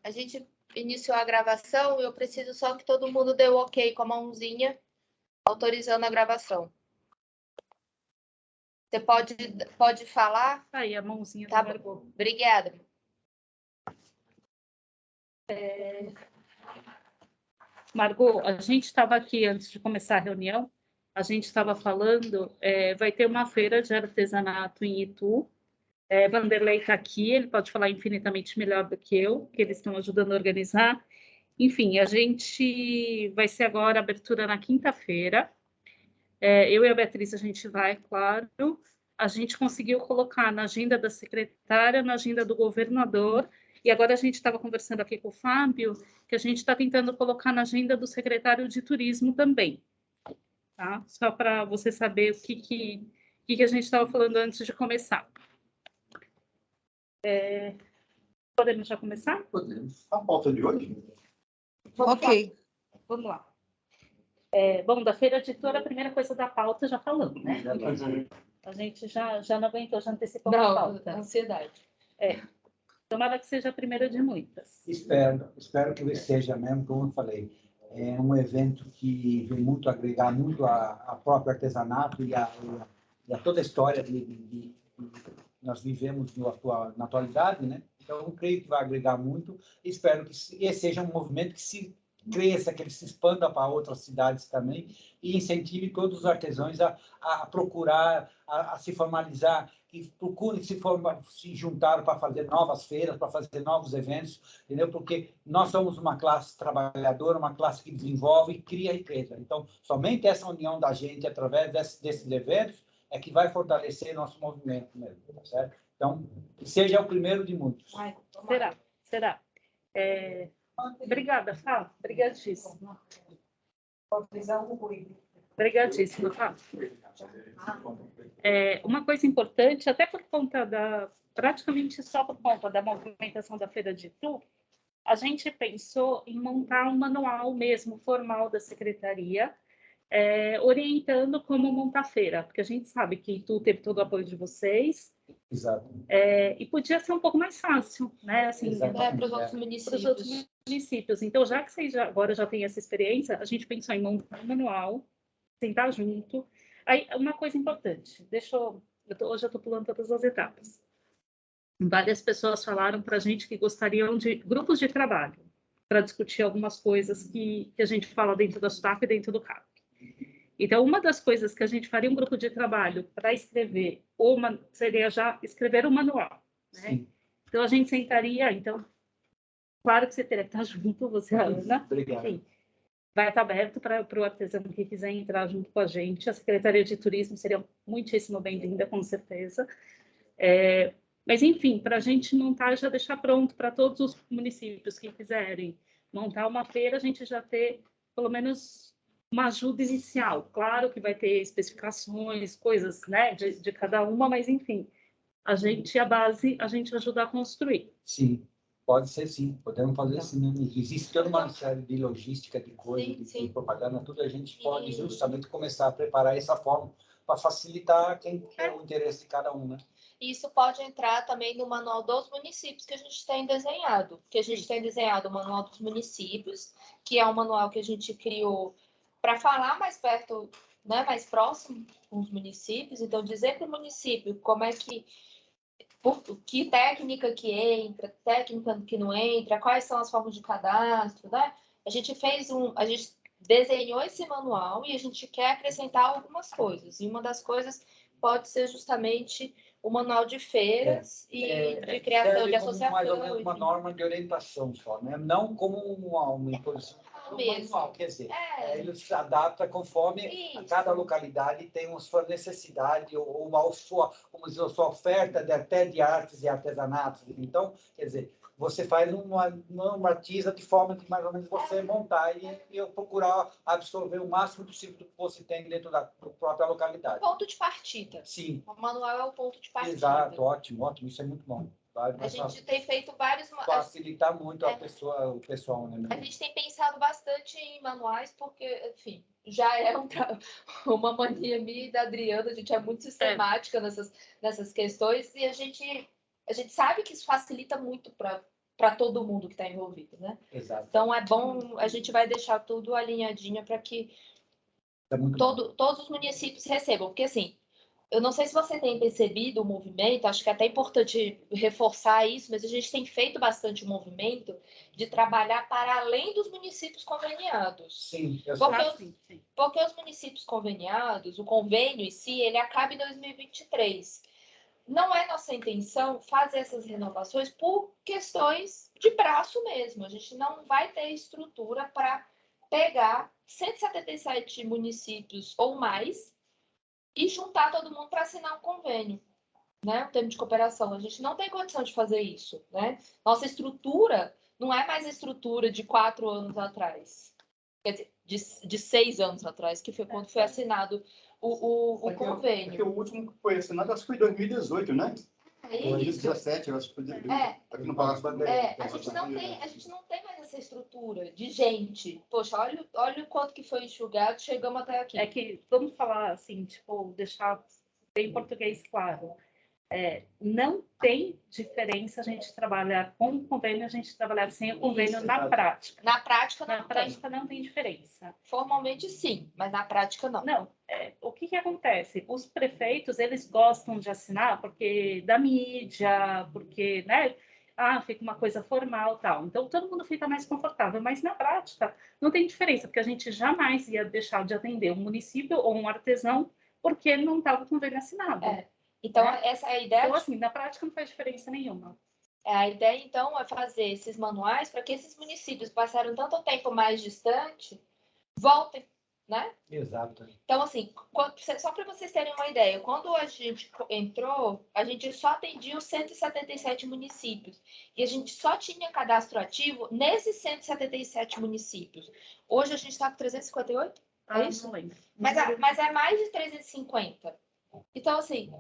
A gente iniciou a gravação e eu preciso só que todo mundo dê o ok com a mãozinha, autorizando a gravação. Você pode falar? Aí, a mãozinha tá da Margot. Obrigada. Margot, a gente estava aqui, antes de começar a reunião, a gente estava falando, vai ter uma feira de artesanato em Itu. Vanderlei está aqui, ele pode falar infinitamente melhor do que eu, que eles estão ajudando a organizar. Enfim, a gente vai ser agora a abertura na quinta-feira. Eu e a Beatriz, a gente vai, claro. A gente conseguiu colocar na agenda da secretária, na agenda do governador, e agora a gente estava conversando aqui com o Fábio, que a gente está tentando colocar na agenda do secretário de turismo também. Tá? Só para você saber o que a gente estava falando antes de começar. Podemos já começar? Podemos. A pauta de hoje? Ok. Vamos lá. Bom, da feira de toda a primeira coisa da pauta já falamos, né? A gente já não aguentou, já antecipou a pauta. Ansiedade. Tomara que seja a primeira de muitas. Espero que seja mesmo, como eu falei. É um evento que vem muito agregar muito a próprio artesanato e a toda a história que nós vivemos na atualidade, né? Então, eu creio que vai agregar muito. Espero que esse seja um movimento que se cresça, que ele se expanda para outras cidades também e incentive todos os artesãos a procurar, a se formalizar, que procurem se juntar para fazer novas feiras, para fazer novos eventos, entendeu? Porque nós somos uma classe trabalhadora, uma classe que desenvolve e cria riqueza. Então, somente essa união da gente, através desses eventos, é que vai fortalecer nosso movimento mesmo, tá certo? Então, que seja o primeiro de muitos. Será. Obrigada, Fá. Obrigadíssima. Obrigadíssima, Fá. Uma coisa importante, até por conta praticamente só por conta da movimentação da Feira de Itu, a gente pensou em montar um manual mesmo formal da secretaria, orientando como montar a feira, porque a gente sabe que Itu teve todo o apoio de vocês. Exato. E podia ser um pouco mais fácil, né? Assim, para os outros municípios. Então, já que vocês agora já têm essa experiência, a gente pensou em montar um manual, sentar junto. Aí, uma coisa importante, hoje eu estou pulando todas as etapas. Várias pessoas falaram para a gente que gostariam de grupos de trabalho para discutir algumas coisas que a gente fala dentro da SUTAP e dentro do CAP. Então, uma das coisas que a gente faria um grupo de trabalho para escrever seria já escrever um manual, né? Então, a gente sentaria, claro que você teria que estar junto, você, Ana. Obrigado. Enfim, vai estar aberto para o artesão que quiser entrar junto com a gente. A Secretaria de Turismo seria muitíssimo bem-vinda, com certeza. Mas, enfim, para a gente montar, já deixar pronto para todos os municípios que quiserem montar uma feira, a gente já ter, pelo menos, uma ajuda inicial. Claro que vai ter especificações, coisas, né, de cada uma, mas, enfim, a base, a gente ajuda a construir. Sim, pode ser sim, podemos fazer assim. Existe toda uma série de logística, de coisas, de propaganda, tudo a gente pode justamente começar a preparar essa forma para facilitar quem quer o interesse de cada um, né? Isso pode entrar também no manual dos municípios que a gente tem desenhado. Que a gente tem desenhado o manual dos municípios, que é um manual que a gente criou para falar mais perto, né, mais próximo com os municípios. Então, dizer para o município como é que técnica que entra, técnica que não entra, quais são as formas de cadastro, né? A gente desenhou esse manual e a gente quer acrescentar algumas coisas. E uma das coisas pode ser justamente o manual de feiras e de criação de associação. Mais ou menos uma norma de orientação só, né? Não como uma imposição. Manual, quer dizer, ele se adapta conforme a cada localidade tem uma sua necessidade ou a sua oferta até de artes e artesanatos. Então, quer dizer, você faz uma artisa de forma de mais ou menos você montar e eu procurar absorver o máximo possível do que você tem dentro da própria localidade. Ponto de partida. Sim. O manual é o ponto de partida. Exato, ótimo, isso é muito bom. A gente tem feito vários... Facilitar muito o pessoal, né? A gente tem pensado bastante em manuais, porque, enfim, já é uma mania minha e da Adriana, a gente é muito sistemática nessas questões, e a gente a gente sabe que isso facilita muito para todo mundo que está envolvido, né? Exato. Então, é bom, a gente vai deixar tudo alinhadinho para que todos os municípios recebam. Porque, assim, eu não sei se você tem percebido o movimento, acho que é até importante reforçar isso, mas a gente tem feito bastante o movimento de trabalhar para além dos municípios conveniados. Sim, Porque os municípios conveniados, o convênio em si, ele acaba em 2023. Não é nossa intenção fazer essas renovações por questões de braço mesmo. A gente não vai ter estrutura para pegar 177 municípios ou mais e juntar todo mundo para assinar um convênio, né? Um termo de cooperação. A gente não tem condição de fazer isso, né? Nossa estrutura não é mais a estrutura de 4 anos atrás. Quer dizer, de 6 anos atrás, que foi quando foi assinado o convênio. Porque o último que foi assinado, acho que foi em 2018, né? É 2017, eu acho que foi. Aqui no Palácio Bandeira. a gente não tem mais essa estrutura de gente. Poxa, olha o quanto que foi enxugado, chegamos até aqui. É que, vamos falar assim, tipo, deixar bem em português claro. Não tem diferença a gente trabalhar com o convênio e a gente trabalhar sem o convênio na prática. Na prática não tem diferença. Formalmente sim, mas na prática não. Não, o que acontece? Os prefeitos, eles gostam de assinar porque da mídia, porque, né, fica uma coisa formal e tal. Então, todo mundo fica mais confortável, mas na prática não tem diferença, porque a gente jamais ia deixar de atender um município ou um artesão porque não estava com o convênio assinado. Então, essa é a ideia. Então, assim, na prática não faz diferença nenhuma. A ideia, então, é fazer esses manuais para que esses municípios que passaram tanto tempo mais distante voltem, né? Exato. Então, assim, só para vocês terem uma ideia, quando a gente entrou, a gente só atendia os 177 municípios. E a gente só tinha cadastro ativo nesses 177 municípios. Hoje a gente está com 358? É isso? Não lembro. Mas é mais de 350. Então, assim,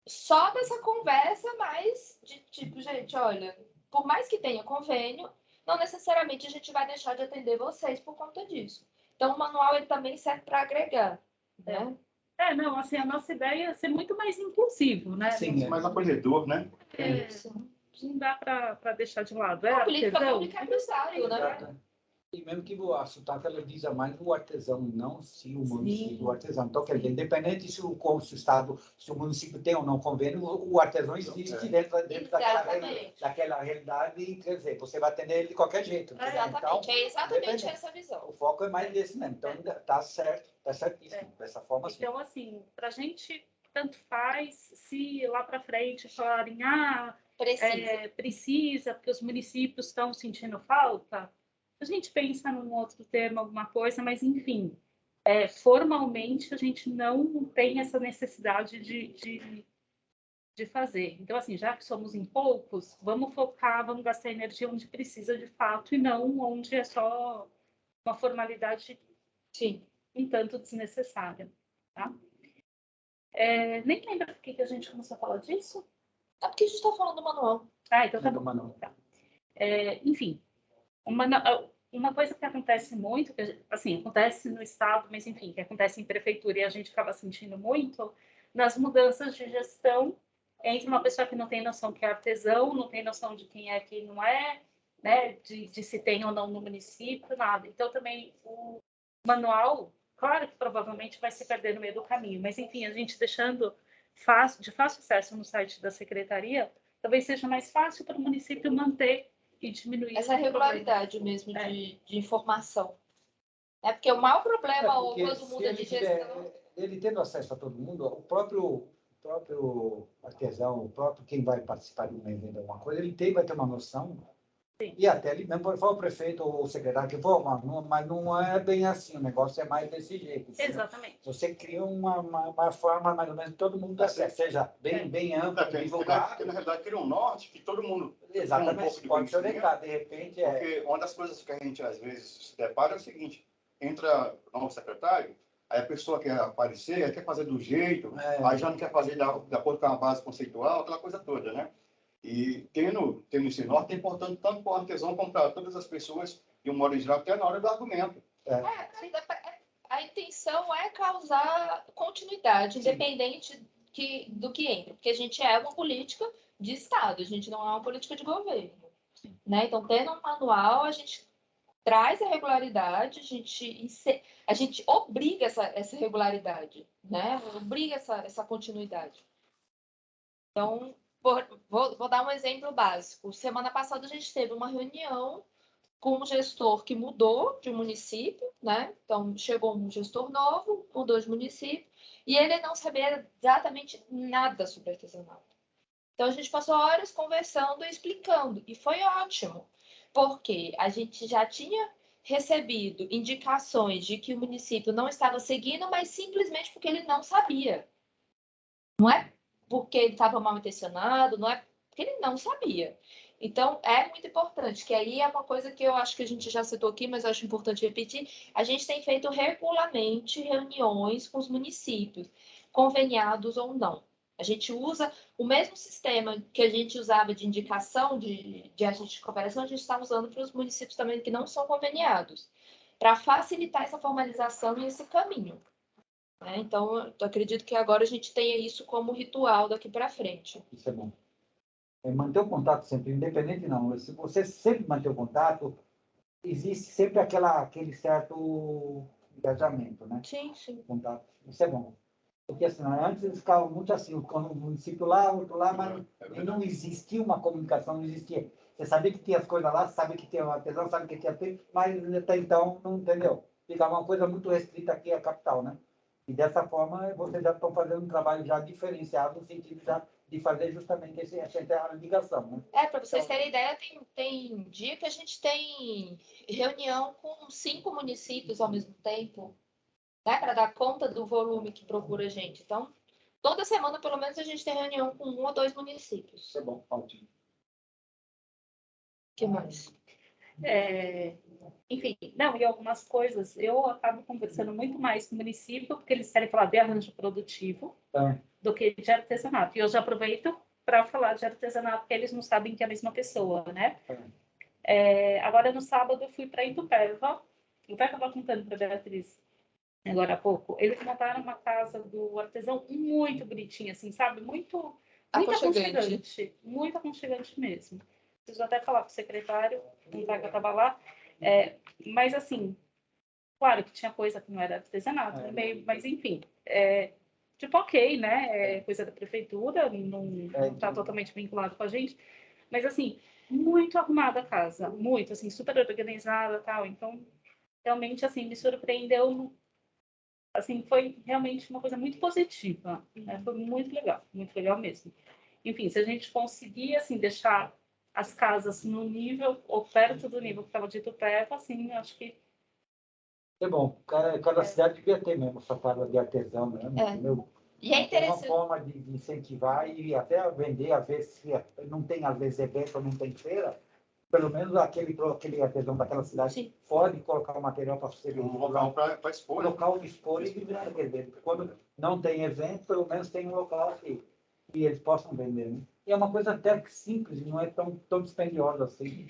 só dessa conversa mais de tipo, gente, olha, por mais que tenha convênio, não necessariamente a gente vai deixar de atender vocês por conta disso. Então, o manual ele também serve para agregar, né? Não, assim, a nossa ideia é ser muito mais inclusivo, né? Sim, mais acolhedor, né? Não dá para deixar de lado. A política pública é pro Estado, né? Exato. E mesmo que a SUTAF ela visa mais o artesão, não se o município, o artesão. Então, quer dizer, independente se o Estado, se o município tem ou não convênio, o artesão existe dentro daquela realidade, e, quer dizer, você vai atender ele de qualquer jeito. Exatamente, então, é exatamente essa visão. O foco é mais desse mesmo. Então, está certo, está certíssimo. Dessa forma, sim. Então, assim, para a gente, tanto faz, se lá para frente falarem, precisa, porque os municípios estão sentindo falta, a gente pensa num outro termo, alguma coisa, mas, enfim, formalmente a gente não tem essa necessidade de fazer. Então, assim, já que somos em poucos, vamos focar, vamos gastar energia onde precisa de fato e não onde é só uma formalidade um tanto desnecessária. Tá? Nem lembro por que a gente começou a falar disso. É porque a gente está falando do manual. Então tá bom. Tá. Enfim, uma coisa que acontece muito, que, assim, acontece no Estado, mas, enfim, que acontece em prefeitura e a gente acaba sentindo muito, nas mudanças de gestão entre uma pessoa que não tem noção que é artesão, não tem noção de quem é, quem não é, né, de se tem ou não no município, nada. Então, também, o manual, claro que provavelmente vai se perder no meio do caminho, mas, enfim, a gente deixando de fácil acesso no site da Secretaria, talvez seja mais fácil para o município manter e diminuir essa regularidade mesmo de informação. Porque o maior problema quando muda de gestão... Ele tendo acesso a todo mundo, o próprio artesão, o próprio quem vai participar de um evento, alguma coisa, ele vai ter uma noção. Sim. E até ele mesmo pode falar o prefeito ou o secretário que for, mas não é bem assim, o negócio é mais desse jeito. Exatamente. Você cria uma forma mais ou menos todo mundo dá certo, seja bem amplo, divulgado. Porque na realidade cria um norte que todo mundo exatamente, pode se orientar, de repente. Porque uma das coisas que a gente às vezes se depara é o seguinte: entra o novo secretário, aí a pessoa quer aparecer, quer fazer do jeito, aí já não quer fazer de acordo com a base conceitual, aquela coisa toda, né? E tendo esse norte é importante tanto para o artesão como para todas as pessoas, de um modo geral, até na hora do argumento. A intenção é causar continuidade, independente do que entra. Porque a gente é uma política de Estado, a gente não é uma política de governo, né? Então, tendo um manual, a gente traz a regularidade, a gente obriga essa regularidade, né? Obriga essa continuidade. Então, vou dar um exemplo básico. Semana passada a gente teve uma reunião com um gestor que mudou de município, né? Então, chegou um gestor novo, mudou de município, e ele não sabia exatamente nada sobre artesanato. Então, a gente passou horas conversando e explicando, e foi ótimo, porque a gente já tinha recebido indicações de que o município não estava seguindo, mas simplesmente porque ele não sabia. Não é porque ele estava mal intencionado, não é porque ele não sabia. Então, é muito importante, que aí é uma coisa que eu acho que a gente já citou aqui, mas eu acho importante repetir. A gente tem feito regularmente reuniões com os municípios, conveniados ou não. A gente usa o mesmo sistema que a gente usava de indicação de agente de cooperação, a gente está usando para os municípios também que não são conveniados, para facilitar essa formalização e esse caminho. Né? Então, eu acredito que agora a gente tenha isso como ritual daqui para frente. Isso é bom. Manter o contato sempre, independente não. Se você sempre manter o contato, existe sempre aquele certo engajamento, né? Sim, sim. Contato. Isso é bom. Porque assim, antes eles ficavam muito assim, quando um município lá, outro lá, mas não existia uma comunicação, não existia. Você sabia que tinha as coisas lá, sabia que tinha o artesão, sabia que tinha tudo, mas até então não entendeu. Ficava uma coisa muito restrita aqui à capital, né? E dessa forma, vocês já estão fazendo um trabalho já diferenciado, no sentido já de fazer justamente essa ligação, né? Para vocês terem ideia, tem dia que a gente tem reunião com 5 municípios ao mesmo tempo, né? Para dar conta do volume que procura a gente. Então, toda semana, pelo menos, a gente tem reunião com 1 ou 2 municípios. Isso é bom, ótimo. O que mais? Enfim, não, e algumas coisas eu acabo conversando muito mais com o município, porque eles querem falar de arranjo produtivo do que de artesanato. E eu já aproveito para falar de artesanato, porque eles não sabem que é a mesma pessoa, né? Agora, no sábado, eu fui para Itupeva. Eu até estava contando para a Beatriz agora há pouco. Eles montaram uma casa do artesão muito bonitinha, assim, sabe? Muito aconchegante. Muito aconchegante mesmo. Preciso até falar com o secretário, não vai que eu estava lá. Mas, assim, claro que tinha coisa que não era artesanato no meio, mas, enfim, tipo, ok, né? Coisa da prefeitura, não está totalmente vinculado com a gente. Mas, assim, muito arrumada a casa, muito, assim, super organizada e tal. Então, realmente, assim, me surpreendeu. Assim, foi realmente uma coisa muito positiva, né? Foi muito legal mesmo. Enfim, se a gente conseguir, assim, deixar as casas no nível, ou perto do nível que estava de Itupeva, assim, acho que... É bom, cada cidade devia ter mesmo essa parte de artesão, né? E é interessante. Uma forma de incentivar e até vender, às vezes, se não tem, às vezes, evento ou não tem feira, pelo menos aquele artesão daquela cidade Sim. pode colocar o material para ser um local para expor. Um local de expor e vender, quer dizer, quando não tem evento, pelo menos tem um local que eles possam vender, né? E é uma coisa até simples, não é tão dispendiosa assim.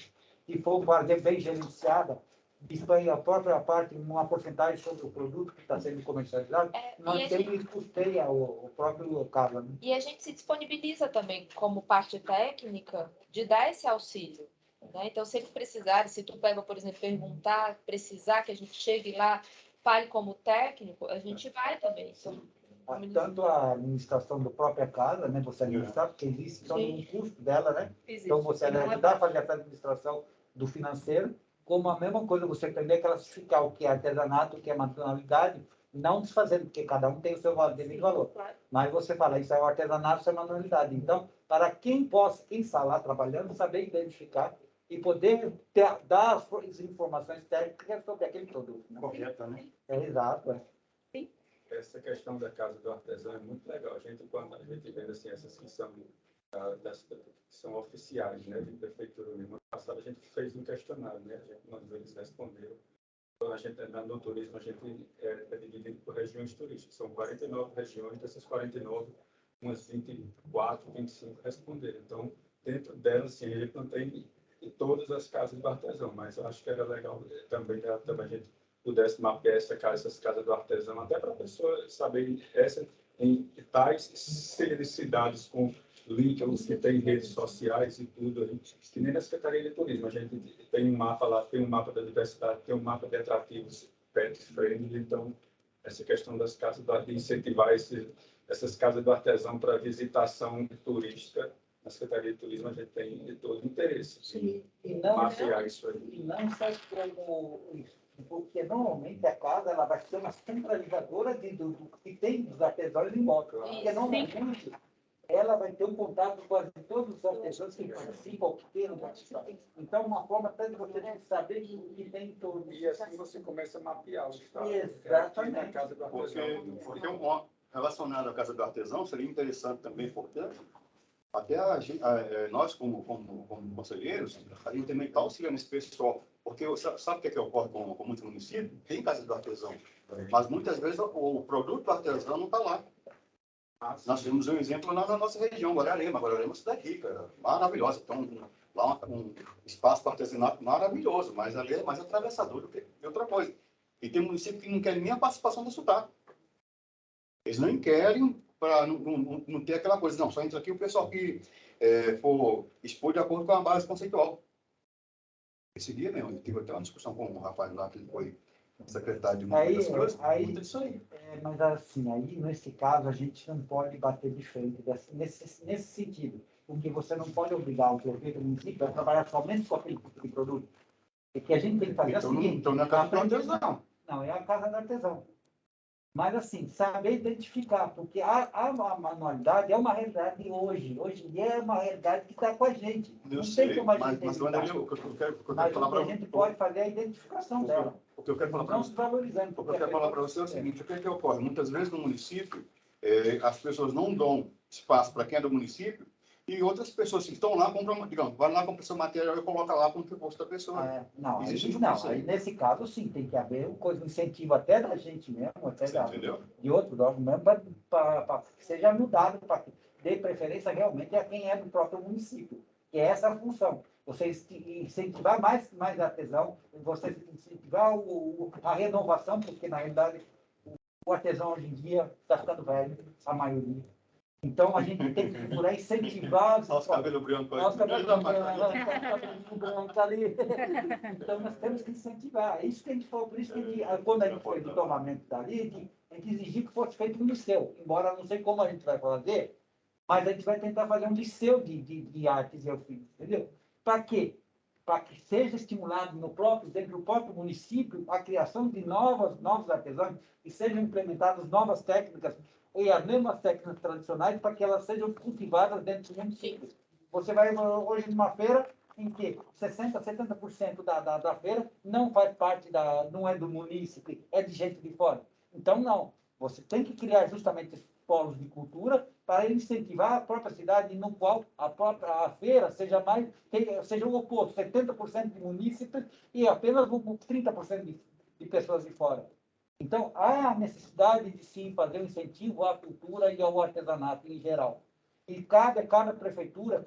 Se for fazer bem gerenciada, dispõe a própria parte, uma porcentagem sobre o produto que está sendo comercializado, nós temos que custeia o próprio local, né? E a gente se disponibiliza também, como parte técnica, de dar esse auxílio. Né? Então, se eles precisarem, se tu pega, por exemplo, perguntar, precisar que a gente chegue lá, fale como técnico, a gente vai também. Então, tanto a administração da própria casa, né? Você administrar, porque existe todo um custo dela, né? Existe. Então, você ajudar a fazer essa administração do financeiro, como a mesma coisa, você aprender a classificar o que é artesanato, o que é manualidade, não desfazendo, porque cada um tem o seu devido valor. Claro. Mas você fala, isso é o artesanato, isso é manualidade. Então, para quem está lá trabalhando, saber identificar e poder dar as informações técnicas sobre aquele produto. Né? Correta, né? Exato. Sim. Essa questão da casa do artesão é muito legal. Quando a gente vê assim, essas que são oficiais, né, de prefeitura. No ano passado a gente fez um questionário, né, quando eles responderam. Então, no turismo, a gente é dividido por regiões turísticas. São 49 regiões, dessas 49, umas 24, 25 responderam. Então, dentro delas, assim, a gente não tem todas as casas do artesão, mas eu acho que era legal também a gente pudesse mapear essas casas do artesão, até para a pessoa saber em tais cidades com link aos que tem redes sociais e tudo aí, que nem na Secretaria de Turismo. A gente tem um mapa lá, tem um mapa da diversidade, tem um mapa de atrativos pet friendly, então essa questão das casas, de incentivar essas casas do artesão para visitação turística, na Secretaria de Turismo a gente tem de todo interesse. Sim, e não, mapear isso aí. E não só como isso, porque normalmente a casa ela vai ser uma centralizadora do que tem dos artesãos em volta. Porque normalmente ela vai ter um contato com quase todos os artesãos que participam, que queiram participar. Então, uma forma até de você saber que tem todo. E assim você começa a mapear o estado. Exatamente. Na casa do artesão. Porque relacionado à Casa do Artesão, seria interessante também, portanto, até nós, como conselheiros, a gente também está auxiliando esse pessoal. Porque sabe o que ocorre com muitos municípios? Tem Casa do Artesão, mas muitas vezes o produto do artesão não está lá. Nós temos um exemplo lá na nossa região, Guararema. Guararema é uma cidade rica, maravilhosa. Então, lá um espaço para artesanato maravilhoso, mas ali é mais atravessador do que outra coisa. E tem município que não quer nem a participação do sotaque. Eles não querem para não ter aquela coisa, não, só entra aqui o pessoal que for expor de acordo com a base conceitual. Esse dia mesmo, eu tive até uma discussão com um rapaz lá, que ele foi secretário de uma das coisas, muito disso aí. Mas assim, aí nesse caso a gente não pode bater de frente nesse sentido, porque você não pode obrigar o prefeito do município a trabalhar somente com aquele tipo de produto. O que a gente tem que fazer é o seguinte... Então, não é a casa do artesão. Não, é a casa do artesão. Mas, assim, saber identificar, porque a manualidade é uma realidade hoje. Hoje em dia é uma realidade que está com a gente. Eu sei, mas o que a gente pode fazer é a identificação dela. O que eu quero falar para você, valorizando. o que eu quero falar para você é o seguinte: o que ocorre? Muitas vezes no município, as pessoas não dão espaço para quem é do município, e outras pessoas que estão lá, compram, digamos, vai lá, compra seu material e coloca lá como que custa da pessoa. Não, aí nesse caso, sim, tem que haver um incentivo até da gente mesmo, até de outros órgãos mesmo, para que seja mudado, para que dê preferência realmente a quem é do próprio município, que é essa a função. Você incentivar mais artesão, você incentivar a renovação, porque, na realidade, o artesão hoje em dia está ficando velho, a maioria. Então, a gente tem que procurar incentivar... Olha os cabelos brancos. Olha os cabelos brancos ali. Então, nós temos que incentivar. É isso que a gente falou, por isso que quando a gente fez o tomamento dali, a gente exigiu que fosse feito um liceu. Embora não sei como a gente vai fazer, mas a gente vai tentar fazer um liceu de artes e ofícios, entendeu? Para quê? Para que seja estimulado dentro do próprio município a criação de novos artesãos e sejam implementadas novas técnicas e as mesmas técnicas tradicionais para que elas sejam cultivadas dentro do município. Você vai hoje numa feira em que 60%, 70% da feira não faz parte não é do município, é de gente de fora. Então, não. Você tem que criar justamente esses polos de cultura para incentivar a própria cidade, no qual a feira seja o oposto, 70% de munícipes e apenas 30% de pessoas de fora. Então, há a necessidade de, sim, fazer um incentivo à cultura e ao artesanato em geral. E cabe a cada prefeitura,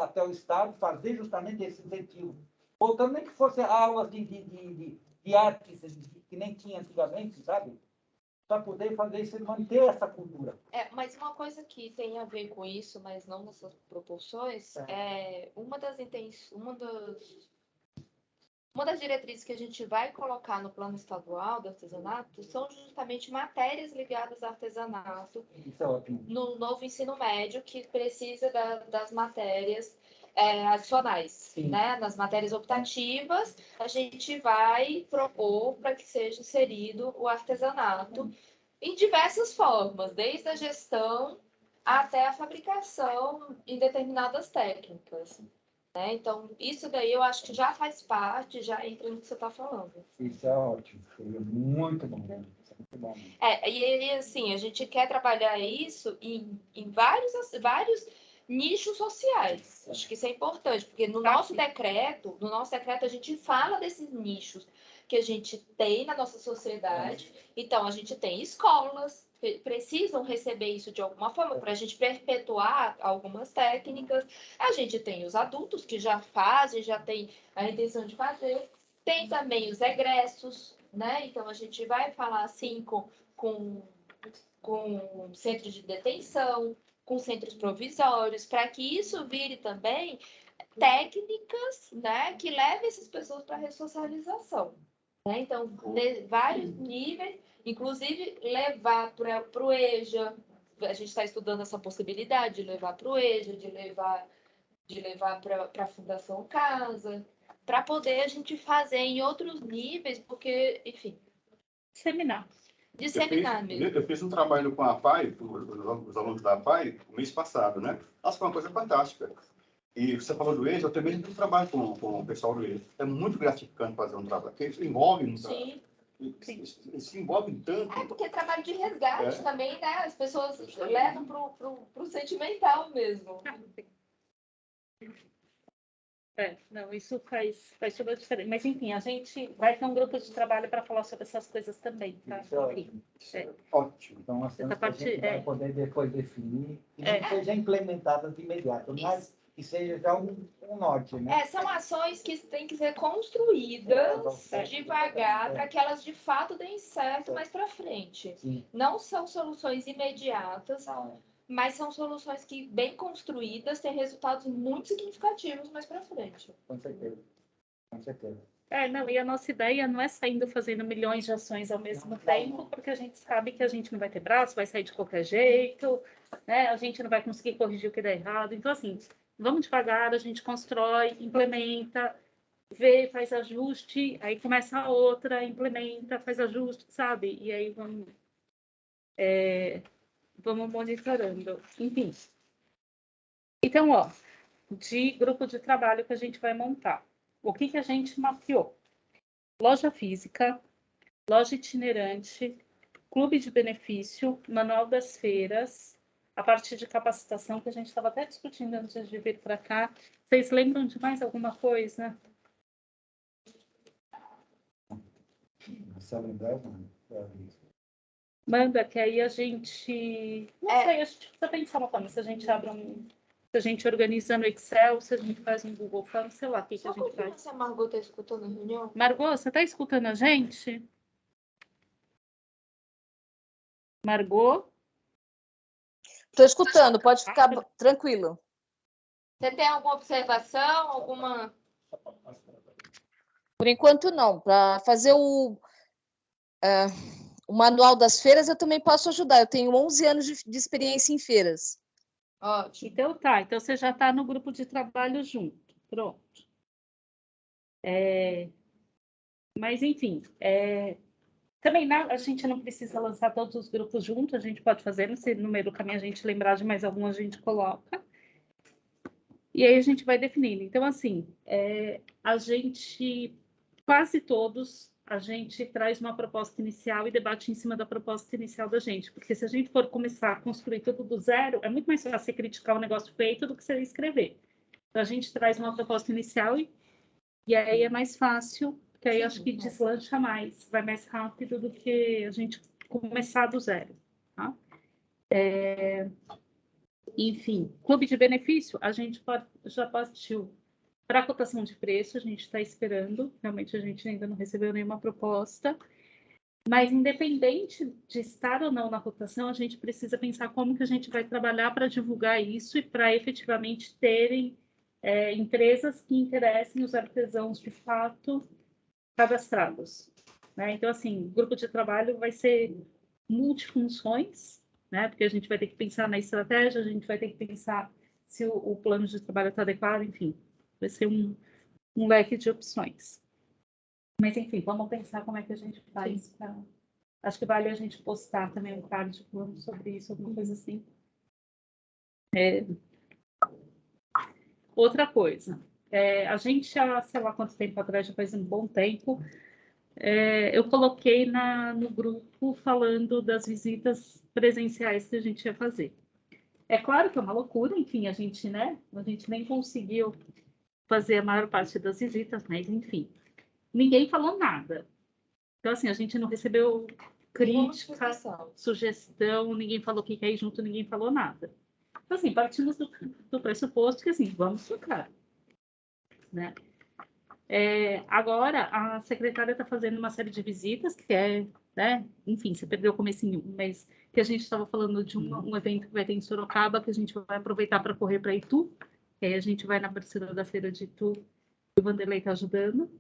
até o Estado, fazer justamente esse incentivo. Voltando, nem que fosse aulas de artes, que nem tinha antigamente, sabe? Para poder fazer isso e manter essa cultura. Mas uma coisa que tem a ver com isso, mas não nessas proporções, uma das diretrizes que a gente vai colocar no plano estadual do artesanato são justamente matérias ligadas ao artesanato. Isso é ótimo. No novo ensino médio, que precisa das matérias adicionais, né? Nas matérias optativas, a gente vai propor para que seja inserido o artesanato em diversas formas, desde a gestão até a fabricação em determinadas técnicas. Né? Então, isso daí eu acho que já faz parte, já entra no que você está falando. Isso é ótimo, foi muito bom. Muito bom. E assim, a gente quer trabalhar isso em vários nichos sociais. Acho que isso é importante, porque no nosso decreto a gente fala desses nichos que a gente tem na nossa sociedade. Então, a gente tem escolas, precisam receber isso de alguma forma para a gente perpetuar algumas técnicas. A gente tem os adultos que já fazem, já tem a intenção de fazer. Tem também os egressos, né? Então, a gente vai falar assim com centros de detenção, com centros provisórios, para que isso vire também técnicas, né, que levem essas pessoas para a ressocialização. Né? Então, vários níveis, inclusive levar para o EJA, a gente está estudando essa possibilidade de levar para o EJA, de levar para a Fundação Casa, para poder a gente fazer em outros níveis, porque, enfim... Disseminar mesmo. Eu fiz um trabalho com a APAI, os alunos da APAI, no mês passado, né? Nossa, foi uma coisa fantástica. E você falou do EJA, eu também tenho um trabalho com o pessoal do EJA. É muito gratificante fazer um trabalho, porque isso envolve muito. Sim. Se envolve tanto. É porque é trabalho de resgate também, né? As pessoas levam pro sentimental mesmo. Não, isso faz toda a diferença. Mas, enfim, a gente vai ter um grupo de trabalho para falar sobre essas coisas também, tá? Ótimo. Então, Essa a parte, gente vai poder depois definir e não seja implementada de imediato, mas que seja já um norte, né? São ações que têm que ser construídas devagar para que elas de fato deem certo mais para frente. Sim. Não são soluções imediatas, mas são soluções que, bem construídas, têm resultados muito significativos mais para frente. Com certeza. Com certeza. Não, e a nossa ideia não é saindo fazendo milhões de ações ao mesmo tempo, porque a gente sabe que a gente não vai ter braço, vai sair de qualquer jeito, né? A gente não vai conseguir corrigir o que dá errado. Então, assim, vamos devagar, a gente constrói, implementa, vê, faz ajuste, aí começa a outra, implementa, faz ajuste, sabe? E aí vamos monitorando. Enfim. Então, de grupo de trabalho que a gente vai montar. O que a gente mapeou? Loja física, loja itinerante, clube de benefício, manual das feiras, a parte de capacitação que a gente estava até discutindo antes de vir para cá. Vocês lembram de mais alguma coisa? Manda, que aí a gente... Não sei, a gente precisa pensar uma forma, se a gente abre se a gente organiza no Excel, se a gente faz no Google Forms, sei lá o que a gente faz. Se a Margot está escutando a reunião? Margot, você está escutando a gente? Margot? Estou escutando, pode ficar tranquilo. Você tem alguma observação, alguma... Por enquanto, não. Para fazer o manual das feiras, eu também posso ajudar. Eu tenho 11 anos de experiência em feiras. Ótimo. Então tá, então você já está no grupo de trabalho junto. Pronto. Mas, enfim, também a gente não precisa lançar todos os grupos juntos, a gente pode fazer, se no meio do caminho a gente lembrar de mais algum, a gente coloca. E aí a gente vai definindo. Então, assim, a gente, quase todos, a gente traz uma proposta inicial e debate em cima da proposta inicial da gente. Porque se a gente for começar a construir tudo do zero, é muito mais fácil você criticar o negócio feito do que você escrever. Então, a gente traz uma proposta inicial e aí é mais fácil, porque aí acho que deslancha mais, vai mais rápido do que a gente começar do zero. Tá? Enfim, clube de benefício, a gente já partiu para a cotação de preço, a gente está esperando, realmente a gente ainda não recebeu nenhuma proposta, mas independente de estar ou não na cotação, a gente precisa pensar como que a gente vai trabalhar para divulgar isso e para efetivamente terem empresas que interessem os artesãos de fato cadastrados. Né? Então, assim, o grupo de trabalho vai ser multifunções, né? Porque a gente vai ter que pensar na estratégia, a gente vai ter que pensar se o plano de trabalho está adequado, enfim, vai ser um leque de opções. Mas, enfim, vamos pensar como é que a gente faz para... Acho que vale a gente postar também um card falando sobre isso, alguma coisa assim. Outra coisa, a gente já, sei lá quanto tempo atrás, já faz um bom tempo, eu coloquei no grupo falando das visitas presenciais que a gente ia fazer. É claro que é uma loucura, enfim, a gente nem conseguiu fazer a maior parte das visitas, mas enfim, ninguém falou nada. Então, assim, a gente não recebeu crítica, sugestão, ninguém falou que quer ir junto, ninguém falou nada. Então, assim, partimos do pressuposto que, assim, vamos tocar, né? Agora, a secretária está fazendo uma série de visitas, que é né? Enfim, você perdeu o comecinho, mas que a gente estava falando de um evento que vai ter em Sorocaba, que a gente vai aproveitar para correr para Itu, que aí a gente vai na parceira da feira de Itu, e o Vanderlei está ajudando.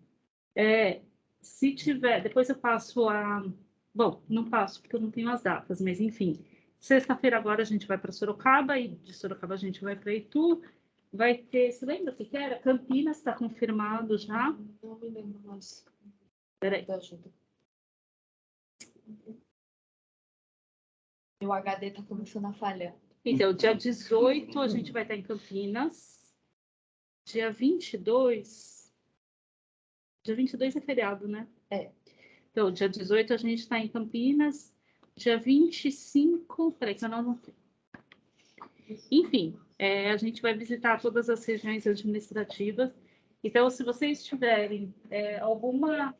Se tiver, depois eu passo a... Bom, não passo porque eu não tenho as datas, mas enfim, sexta-feira agora a gente vai para Sorocaba, e de Sorocaba a gente vai para Itu. Vai ter, você lembra o que era? Campinas está confirmado já. Não me lembro mais. Peraí. Da ajuda. Meu HD tá começando a falhar. Então, dia 18 a gente vai estar em Campinas. Dia 22... Dia 22 é feriado, né? É. Então, dia 18 a gente está em Campinas. Dia 25... Peraí, que eu não... Enfim, a gente vai visitar todas as regiões administrativas. Então, se vocês tiverem alguma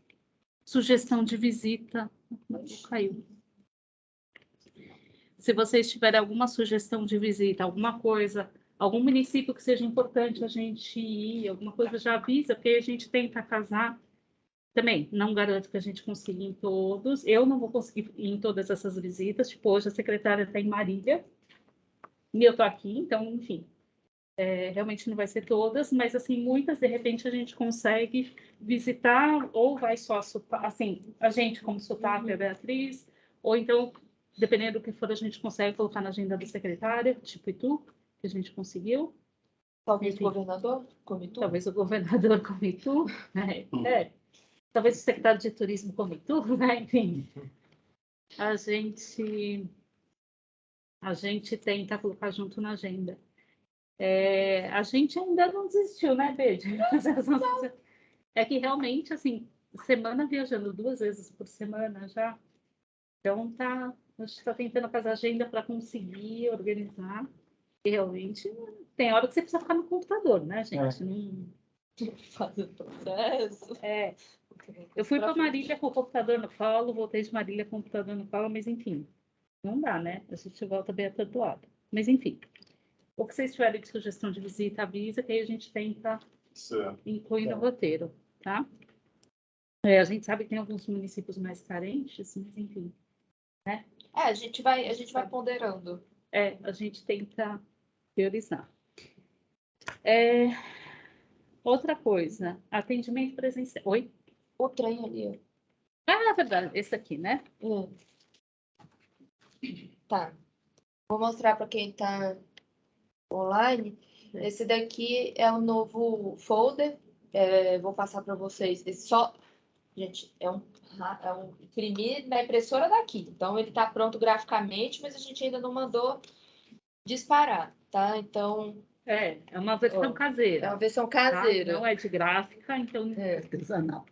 sugestão de visita... Caiu. Se vocês tiverem alguma sugestão de visita, alguma coisa, algum município que seja importante a gente ir, alguma coisa, já avisa, porque a gente tenta casar. Também, não garanto que a gente consiga em todos. Eu não vou conseguir ir em todas essas visitas. Tipo, hoje a secretária está em Marília e eu estou aqui, então, enfim. Realmente não vai ser todas, mas, assim, muitas, de repente, a gente consegue visitar, ou vai só, assim, a gente como sotaque, a Beatriz, ou então... Dependendo do que for, a gente consegue colocar na agenda da secretária, tipo Itu, que a gente conseguiu. Talvez Enfim, o governador, como tu. talvez o governador como Itu, né? Talvez o secretário de turismo como Itu, né? Enfim, a gente tenta colocar junto na agenda. A gente ainda não desistiu, né, Bede? É que realmente, assim, semana viajando 2 vezes por semana já. Então, a gente está tentando fazer agenda para conseguir organizar. E realmente tem hora que você precisa ficar no computador, né, gente? Não... Fazer processo. Eu fui para Marília com o computador no colo, voltei de Marília com o computador no colo, mas enfim, não dá, né? A gente volta bem atordoado. Mas enfim, o que vocês tiverem de sugestão de visita, avisa, que aí a gente tenta incluir no roteiro, tá? A gente sabe que tem alguns municípios mais carentes, mas enfim, né? A gente vai ponderando. A gente tenta priorizar. Outra coisa, atendimento presencial. Oi? O trem ali. É verdade, esse aqui, né? Tá. Vou mostrar para quem está online. Esse daqui é o novo folder. Vou passar para vocês. Esse só, gente, é um imprimir na impressora daqui. Então ele está pronto graficamente, mas a gente ainda não mandou disparar, tá? Então É uma versão caseira. é uma versão caseira. Tá? Não é de gráfica, então Artesanal.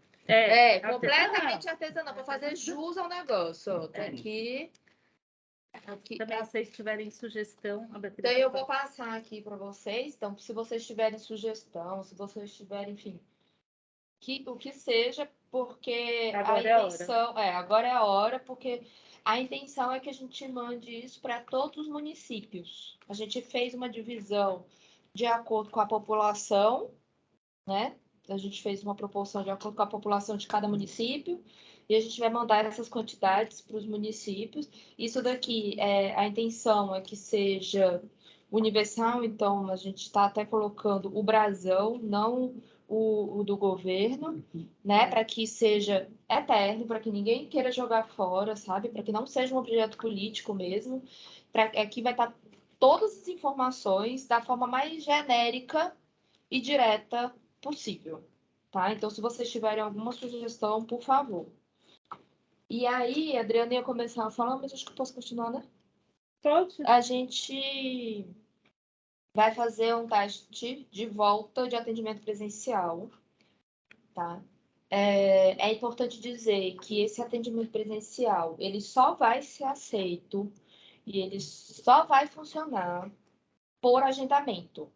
Completamente artesanal, para fazer jus ao negócio. Ó, tá aqui. Também, se vocês tiverem sugestão, a Beatriz Então, eu vou passar aqui para vocês. Então, se vocês tiverem sugestão, se vocês tiverem, enfim, o que seja, porque agora a intenção... agora é a hora, porque a intenção é que a gente mande isso para todos os municípios. A gente fez uma divisão de acordo com a população, né? A gente fez uma proporção de acordo com a população de cada município e a gente vai mandar essas quantidades para os municípios. Isso daqui, a intenção é que seja universal, então a gente está até colocando o brasão, não o do governo, né? Para que seja eterno, para que ninguém queira jogar fora, sabe? Para que não seja um objeto político mesmo. Aqui vai estar todas as informações da forma mais genérica e direta possível, tá? Então, se vocês tiverem alguma sugestão, por favor. E aí, a Adriana ia começar a falar, mas acho que eu posso continuar, né? Pode. A gente vai fazer um teste de volta de atendimento presencial, tá? É importante dizer que esse atendimento presencial, ele só vai ser aceito e ele só vai funcionar por agendamento,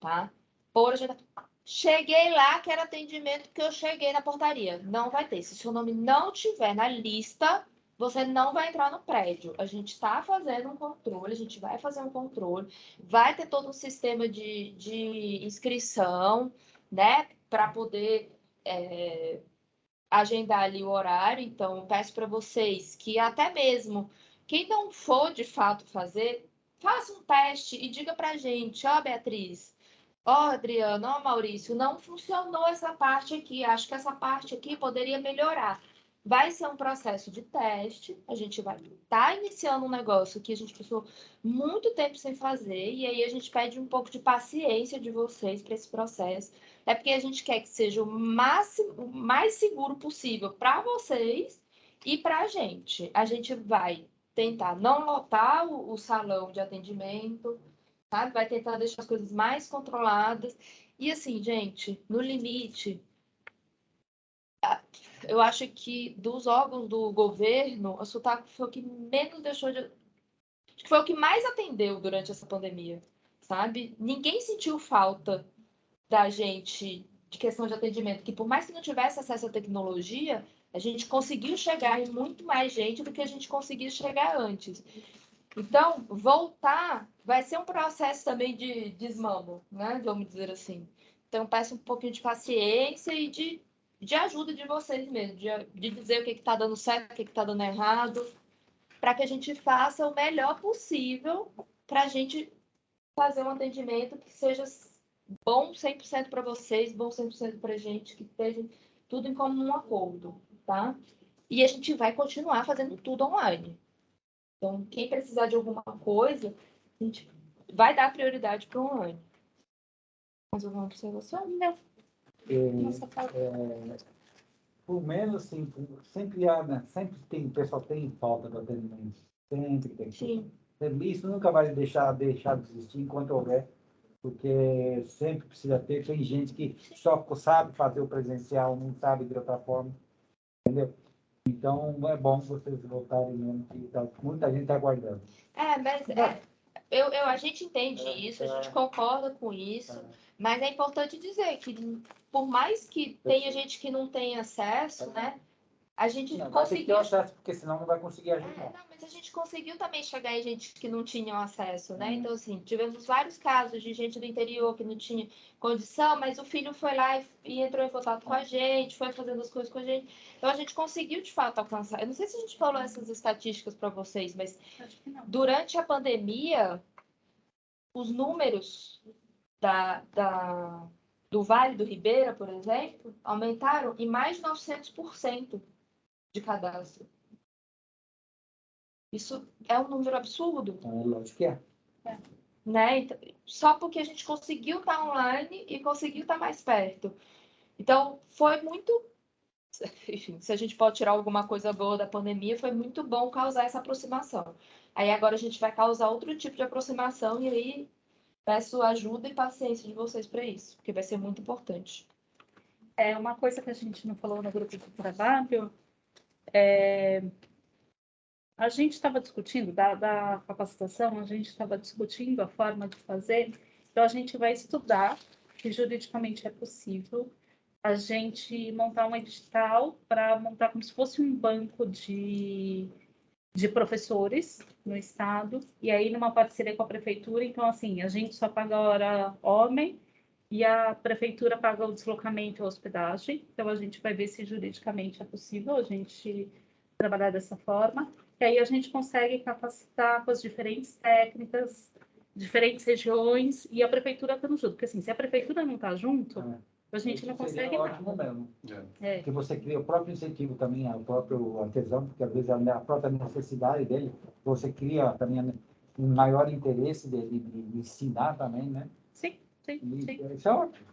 tá? Por agendamento. Cheguei lá, quero atendimento porque eu cheguei na portaria. Não vai ter. Se seu nome não tiver na lista, você não vai entrar no prédio. A gente está fazendo um controle, a gente vai fazer um controle. Vai ter todo um sistema de inscrição, né? Para poder agendar ali o horário, então eu peço para vocês que até mesmo quem não for de fato fazer, faça um teste e diga para a gente, ó, Beatriz, ó, Adriana, ó, Maurício, não funcionou essa parte aqui, acho que essa parte aqui poderia melhorar. Vai ser um processo de teste, a gente vai estar iniciando um negócio que a gente passou muito tempo sem fazer, e aí a gente pede um pouco de paciência de vocês para esse processo. É porque a gente quer que seja o mais seguro possível para vocês e para a gente. A gente vai tentar não lotar o salão de atendimento, sabe? Vai tentar deixar as coisas mais controladas. E assim, gente, no limite, eu acho que dos órgãos do governo, a Sotaco foi o que menos deixou de. Acho que foi o que mais atendeu durante essa pandemia, sabe? Ninguém sentiu falta da gente de questão de atendimento, que por mais que não tivesse acesso à tecnologia, a gente conseguiu chegar em muito mais gente do que a gente conseguia chegar antes. Então, voltar vai ser um processo também de desmamo, né? Vamos dizer assim. Então, peço um pouquinho de paciência e de ajuda de vocês mesmo, de dizer o que está dando certo, o que está dando errado, para que a gente faça o melhor possível para a gente fazer um atendimento que seja bom 100% para vocês, bom 100% para a gente, que esteja tudo em comum acordo, tá? E a gente vai continuar fazendo tudo online. Então, quem precisar de alguma coisa, a gente vai dar prioridade para o online. Mais alguma observação? Não. Nossa, Por menos, sim, sempre há, né? Sempre tem, o pessoal tem falta do atendimento. Sempre tem. Sim. Isso nunca vai deixar de existir enquanto houver, porque sempre precisa ter. Tem gente que só sabe fazer o presencial, não sabe de outra forma, entendeu? Então, é bom vocês voltarem mesmo, que muita gente está aguardando. Mas a gente entende isso, a gente concorda com isso, mas é importante dizer que, por mais que tenha gente que não tenha acesso, né? A gente Vai ter que conseguiu. ter acesso, porque senão não vai conseguir ajudar. Não, mas a gente conseguiu também chegar em gente que não tinha acesso, né? Então, assim, tivemos vários casos de gente do interior que não tinha condição, mas o filho foi lá e entrou em contato com a gente, foi fazendo as coisas com a gente. Então, a gente conseguiu, de fato, alcançar. Eu não sei se a gente falou essas estatísticas para vocês, mas durante a pandemia, os números do Vale do Ribeira, por exemplo, aumentaram em mais de 900% de cadastro. Isso é um número absurdo. Lógico que é. Né? Então, só porque a gente conseguiu estar online e conseguiu estar mais perto. Então, foi muito... Enfim, se a gente pode tirar alguma coisa boa da pandemia, foi muito bom causar essa aproximação. Aí agora a gente vai causar outro tipo de aproximação e aí peço ajuda e paciência de vocês para isso, porque vai ser muito importante. Uma coisa que a gente não falou no grupo de trabalho, a gente estava discutindo, da capacitação, a gente estava discutindo a forma de fazer, então a gente vai estudar se juridicamente é possível a gente montar um edital para montar como se fosse um banco de professores no estado, e aí numa parceria com a prefeitura, então assim, a gente só paga a hora homem e a prefeitura paga o deslocamento e a hospedagem, então a gente vai ver se juridicamente é possível a gente trabalhar dessa forma, e aí a gente consegue capacitar com as diferentes técnicas, diferentes regiões, e a prefeitura estando junto, porque assim, se a prefeitura não está junto, a gente não consegue nada. Ótimo mesmo. Porque você cria o próprio incentivo também ao próprio artesão, porque às vezes a própria necessidade dele, você cria também um maior interesse de ensinar também, né? Sim. Isso é ótimo.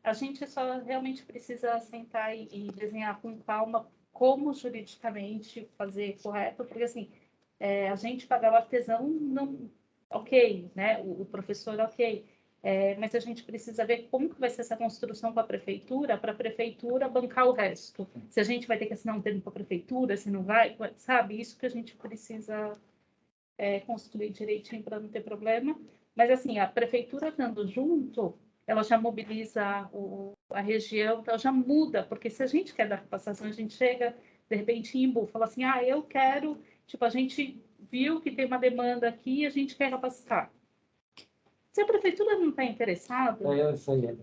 A gente só realmente precisa sentar e desenhar com calma como juridicamente fazer correto, porque assim, a gente pagar o artesão, não, ok, né? O professor, ok. Mas a gente precisa ver como que vai ser essa construção com a prefeitura, para a prefeitura bancar o resto. Se a gente vai ter que assinar um termo com a prefeitura, se não vai, sabe? Isso que a gente precisa construir direitinho para não ter problema. Mas, assim, a prefeitura estando junto, ela já mobiliza a região, então já muda, porque se a gente quer dar capacitação, a gente chega, de repente, em Imbu, fala assim, eu quero, tipo, a gente viu que tem uma demanda aqui e a gente quer capacitar. Se a prefeitura não está interessada, Eu sei.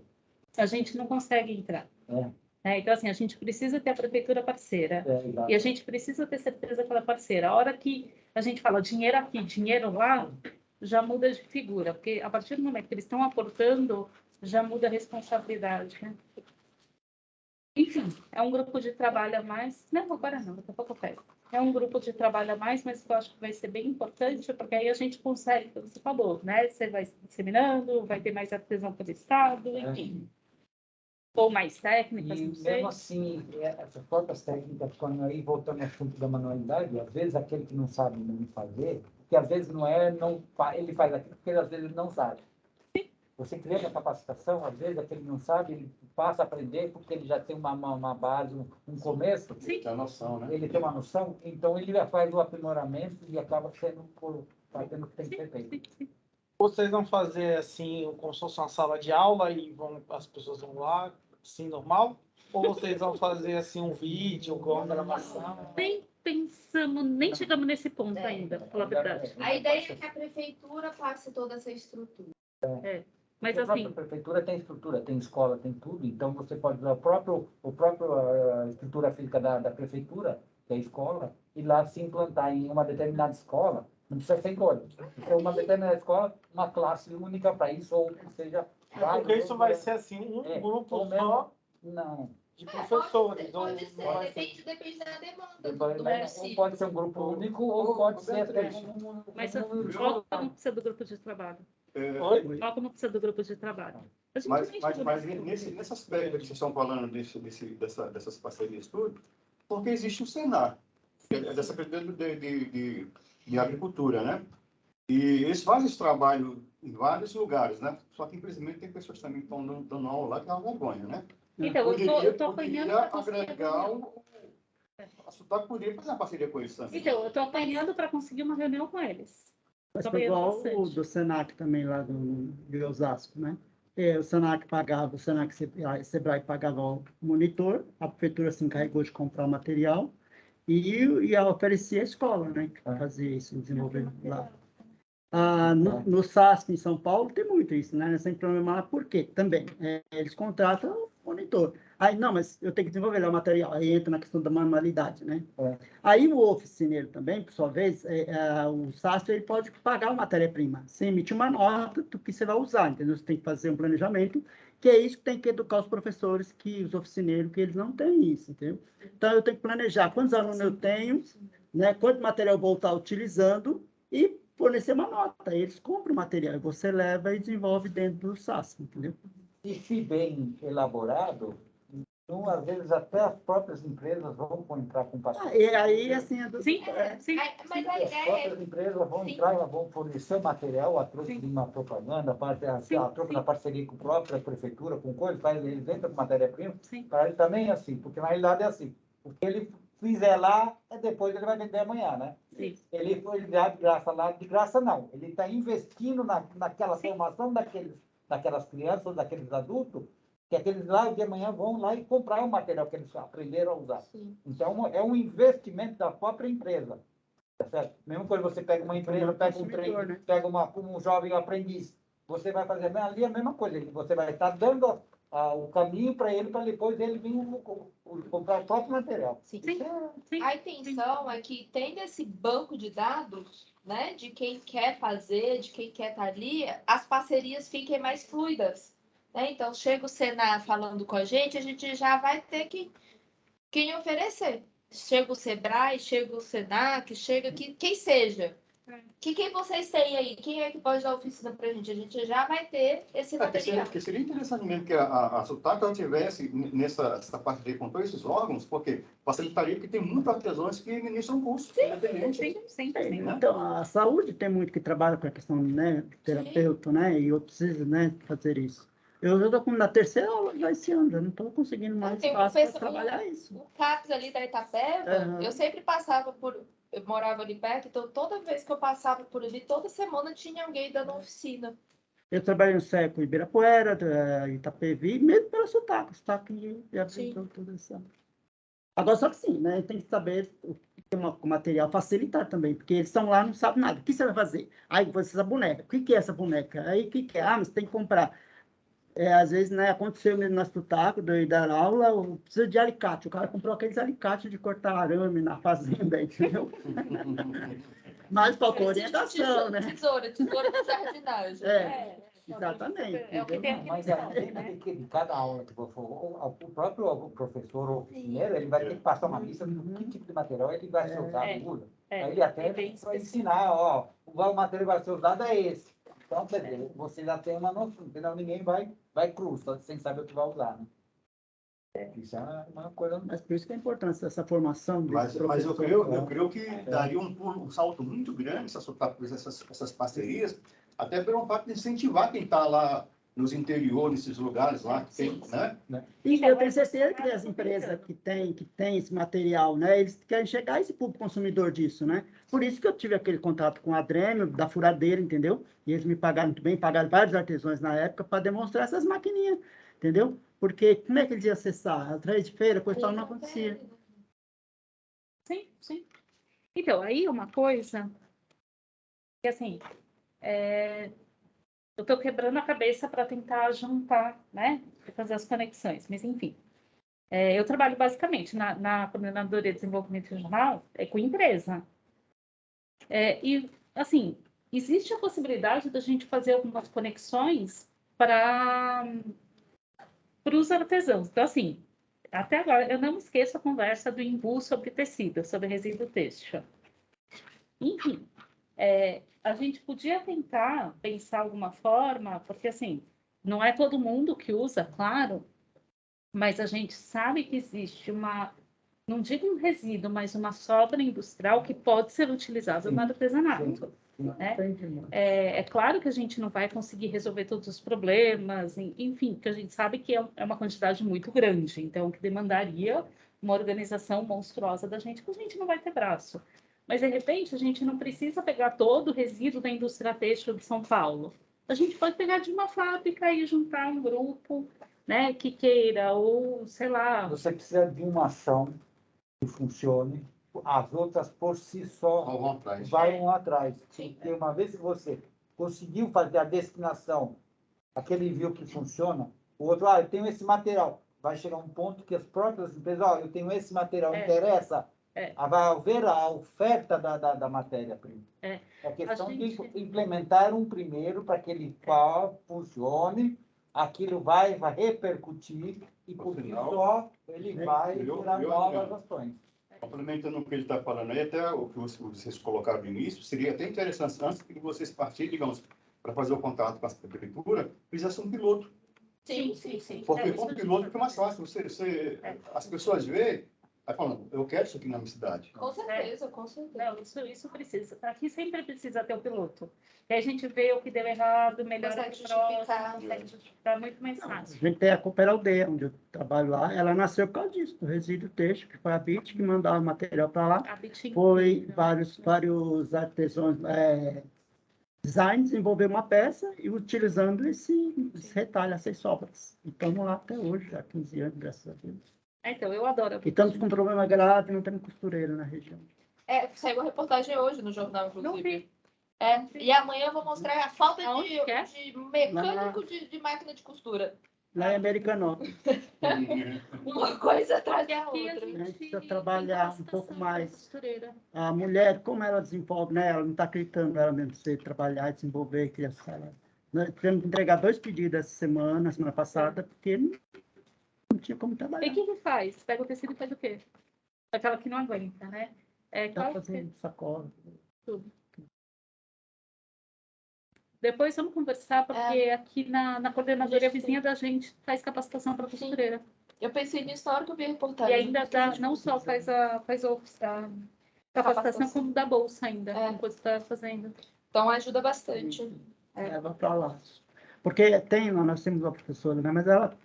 a gente não consegue entrar. né? Então, assim, a gente precisa ter a prefeitura parceira. Exato. E a gente precisa ter certeza que ela é parceira. A hora que a gente fala dinheiro aqui, dinheiro lá, já muda de figura, porque a partir do momento que eles estão aportando, já muda a responsabilidade, né? Enfim, é um grupo de trabalho a mais. Não, agora não, daqui a pouco eu pego. É um grupo de trabalho a mais, mas que eu acho que vai ser bem importante, porque aí a gente consegue, como você falou, né? Você vai se disseminando, vai ter mais artesão pelo Estado, enfim. Ou mais técnicas, E não sei. mesmo assim, essas próprias técnicas, quando aí voltando ao assunto da manualidade, às vezes aquele que não sabe não fazer, que às vezes não é, não, ele faz aquilo porque às vezes ele não sabe. Você cria uma capacitação, às vezes aquele que não sabe, ele passa a aprender porque ele já tem uma base, um começo. Sim. Tem a noção, né? Ele tem uma noção, então ele já faz o aprimoramento e acaba fazendo o que tem que ser feito. Vocês vão fazer assim, como se fosse uma sala de aula e as pessoas vão lá, assim, normal? Ou vocês vão fazer assim um vídeo com uma gravação? Nem pensamos, nem chegamos nesse ponto ainda, pra falar a verdade. A ideia é que a prefeitura passe toda essa estrutura. Mas A assim, própria prefeitura tem estrutura, tem escola, tem tudo, então você pode usar o próprio estrutura física da prefeitura, que é a escola, e lá se implantar em uma determinada escola, não precisa ser todas. Se uma determinada escola, uma classe única para isso, ou que seja vários. Porque isso vai ser assim, um grupo ou só não. de professores. Pode ser, Não vai ser- depende da demanda do Ou município. pode ser um grupo único, ou pode ser mas olha como precisa do grupo de trabalho. Oi? Olha como precisa do grupo de trabalho. A gente Mas nem chegou nesse aspecto que vocês estão falando dessas parcerias tudo, porque existe o Senar, que é da Secretaria de Agricultura, né? E eles fazem esse trabalho em vários lugares, né? Só que, infelizmente, tem pessoas também que estão dando aula lá, que é uma vergonha, né? Então, eu tô apanhando Poderia para conseguir. agregar a Sotaque poderia fazer uma parceria com eles também. Então, eu tô apanhando para conseguir uma reunião com eles. Mas Tô foi apanhando igual o bastante. do Senac também, lá de Osasco, né? O Senac pagava, o Senac a Sebrae pagava o monitor, a prefeitura se encarregou de comprar o material e oferecia a escola, né? Que fazia isso, desenvolver lá. No SASP, em São Paulo, tem muito isso, né? Sem problema, por quê? Também, eles contratam o monitor. Aí, não, mas eu tenho que desenvolver lá o material. Aí entra na questão da manualidade, né? Aí o oficineiro também, por sua vez, o SASP, ele pode pagar a matéria-prima. Você emite uma nota do que você vai usar, entendeu? Você tem que fazer um planejamento, que é isso que tem que educar os professores, os oficineiros, que eles não têm isso, entendeu? Então, eu tenho que planejar quantos alunos eu tenho, né? Quanto material eu vou estar utilizando e fornecer uma nota. Eles compram o material e você leva e desenvolve dentro do SASP, entendeu? E se bem elaborado, então, às vezes até as próprias empresas vão entrar com parceria. E aí, assim, Sim, sim. Mas a As ideia é próprias empresas vão entrar e vão fornecer material a troco Sim. de uma propaganda, Sim, a troco sim. da parceria com a própria prefeitura, com coisas, eles entram com matéria-prima. Sim. Para ele também é assim, porque na realidade é assim. O que ele fizer lá, depois ele vai vender amanhã, né? Sim. Ele foi de graça lá, de graça não. Ele está investindo naquela Sim. formação daquelas crianças ou daqueles adultos, que aqueles lá de amanhã vão lá e comprar o material que eles aprenderam a usar. Sim. Então, é um investimento da própria empresa. Tá certo? Mesma coisa, você pega uma empresa, pega um trem, consumidor, né? pega um jovem aprendiz, você vai fazer ali a mesma coisa. Você vai estar dando o caminho para ele, para depois ele vir comprar o próprio material. Sim. Sim. Sim. A intenção é que, tendo esse banco de dados, né, de quem quer fazer, de quem quer estar ali, as parcerias fiquem mais fluidas. Né? Então, chega o Senar falando com a gente já vai ter quem oferecer. Chega o Sebrae, chega o Senac, chega quem seja. Quem vocês têm aí? Quem é que pode dar oficina para a gente já vai ter esse material. Que seria interessante mesmo que a Sotaque ela tivesse nessa parceria com todos esses órgãos, porque facilitaria, porque tem muitos artesãos que ministram curso independente. Sim. Então, a saúde tem muito que trabalha com a questão, né, do terapeuta, né, e eu preciso, né, fazer isso. Eu já estou na terceira aula já esse ano, já não estou conseguindo mais Tem espaço para trabalhar isso. O CAPS ali da Itapeva, eu sempre passava eu morava ali perto, então toda vez que eu passava por ali, toda semana tinha alguém dando oficina. Eu trabalhei no SECO Ibirapuera, Itapevi, mesmo pelo sotaque já abriu tudo isso. Agora, só que sim, né, tem que saber o material facilitar também, porque eles estão lá e não sabem nada. O que você vai fazer? Aí você essa boneca. O que é essa boneca? Aí o que é? Ah, mas tem que comprar. às vezes, né, aconteceu mesmo no espetáculo, da aula, precisa de alicate. O cara comprou aqueles alicates de cortar arame na fazenda, entendeu? Mas faltou orientação, né? Tesoura de jardinagem. Exatamente. É o que tem aqui. Mas além de cada aula que for, o próprio professor ou engenheiro, ele vai ter que passar uma lista do que tipo de material ele vai ser usado. Aí ele até vai ensinar, ó, o material que vai ser usado é esse. Então, quer dizer, você já tem uma noção, senão ninguém vai cru, só sem saber o que vai usar, né? Isso é uma coisa... Mas por isso que é importante essa formação. Mas eu creio que daria um salto muito grande essas parcerias, até pelo fato de incentivar quem está lá nos interiores, nesses lugares lá, que tem, né? E eu tenho certeza que as empresas que têm esse material, né, eles querem chegar a esse público consumidor disso, né? Por isso que eu tive aquele contato com a Dremel, da furadeira, entendeu? E eles me pagaram muito bem, pagaram vários artesãos na época para demonstrar essas maquininhas, entendeu? Porque como é que eles iam acessar? Através de feira, coisa tal, não acontecia. Sim, sim. Então, aí uma coisa que, assim, eu estou quebrando a cabeça para tentar juntar, né, e fazer as conexões, mas enfim. Eu trabalho basicamente na Coordenadoria de Desenvolvimento Regional, com empresa. E, assim, existe a possibilidade da gente fazer algumas conexões para os artesãos. Então, assim, até agora, eu não esqueço a conversa do Imbu sobre tecido, sobre resíduo têxtil. Enfim, a gente podia tentar pensar alguma forma, porque, assim, não é todo mundo que usa, claro, mas a gente sabe que existe não digo um resíduo, mas uma sobra industrial que pode ser utilizada no artesanato. Né? É claro que a gente não vai conseguir resolver todos os problemas, enfim, que a gente sabe que é uma quantidade muito grande, então que demandaria uma organização monstruosa da gente, que a gente não vai ter braço. Mas, de repente, a gente não precisa pegar todo o resíduo da indústria têxtil de São Paulo. A gente pode pegar de uma fábrica e juntar um grupo, né, que queira, ou, sei lá... Você precisa de uma ação que funcione, as outras por si só vão atrás. Porque uma vez que você conseguiu fazer a destinação, aquele envio que funciona, o outro, eu tenho esse material. Vai chegar um ponto que as próprias empresas, eu tenho esse material, interessa? Vai haver a oferta da matéria-prima. É questão de implementar um primeiro para que ele funcione, aquilo vai repercutir e, por si só, ele vai gerar novas ações. Complementando o que ele está falando aí, até o que vocês colocaram no início, seria até interessante, antes de vocês partirem, digamos, para fazer o contato com a prefeitura, fizesse um piloto. Sim. Porque com o piloto fica mais fácil. As pessoas veem, aí falando, eu quero isso aqui na minha cidade. Com certeza. Não, isso precisa. Aqui sempre precisa ter o piloto. E aí a gente vê o que deu errado, melhora o próximo, consegue justificar muito mais fácil. A gente tem a Coopera Aldeia, onde eu trabalho lá, ela nasceu por causa disso, do resíduo têxtil, que foi a BIT que mandava o material para lá. Foi vários artesãos, design, desenvolver uma peça e utilizando esse retalho, essas sobras. E estamos lá até hoje, há 15 anos, graças a Deus. Então, eu adoro. E estamos com um problema grave, não temos costureira na região. Saiu uma reportagem hoje no jornal, inclusive. Não vi. E amanhã eu vou mostrar a falta de mecânico Lá de máquina de costura. Lá em Americanópolis. Uma coisa atrás da Aqui outra. A gente precisa trabalhar um pouco mais. A mulher, como ela desenvolve, né? Ela não está acreditando ela mesmo ser trabalhar, desenvolver, criar salário. Nós tivemos que entregar 2 pedidos essa semana passada, porque não tinha como trabalhar. E o que faz? Pega o tecido e faz o quê? Aquela que não aguenta, né? Está fazendo sacola. Tudo. Depois vamos conversar, porque aqui na coordenadoria vizinha da gente faz capacitação para costureira. Eu pensei nisso na hora que eu vi a reportagem. E ainda dá, não só faz a capacitação, como da bolsa ainda, enquanto está fazendo. Então ajuda bastante. Leva para lá. Porque nós temos uma professora, né? Mas ela